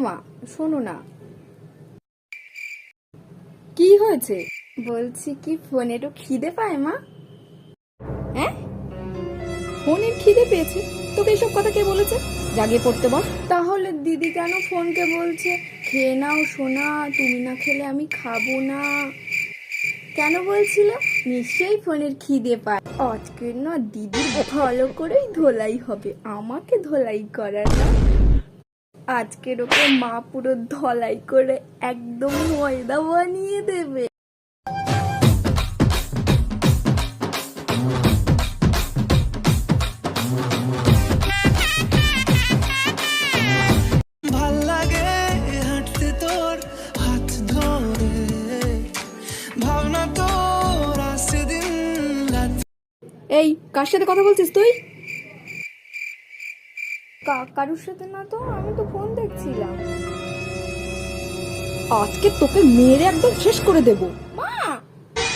মা শোনো না। কি হয়েছে? বলছি কি ফোনেরও খিদে পায় মা? হ্যাঁ, ফোনের খিদে পেয়েছে? তোকে এইসব কথা কে বলেছে? জাগিয়ে পড়তে বস। তাহলে দিদি কেন ফোনকে বলছে খেয়ে নাও সোনা, তুমি না খেলে আমি খাবো না? কেন বলছিল? নিশ্চয়ই ফোনের খিদে পায়। আজকে না দিদির ভালো করেই ধোলাই হবে, আমাকে ধোলাই করার না। আজকের ওকে মা পুরো ধলাই করে একদম ময়দা বানিয়ে দেবে। ভাল লাগে হাঁটতে তোর হাত ধরে, ভাবনা তোর আসছে দিন রাত। এই কার সাথে কথা বলছিস তুই? কারুর সাথে না তো, আমি তো ফোন দেখছিলাম। আজকে তোকে মেরে একদম শেষ করে দেব। মা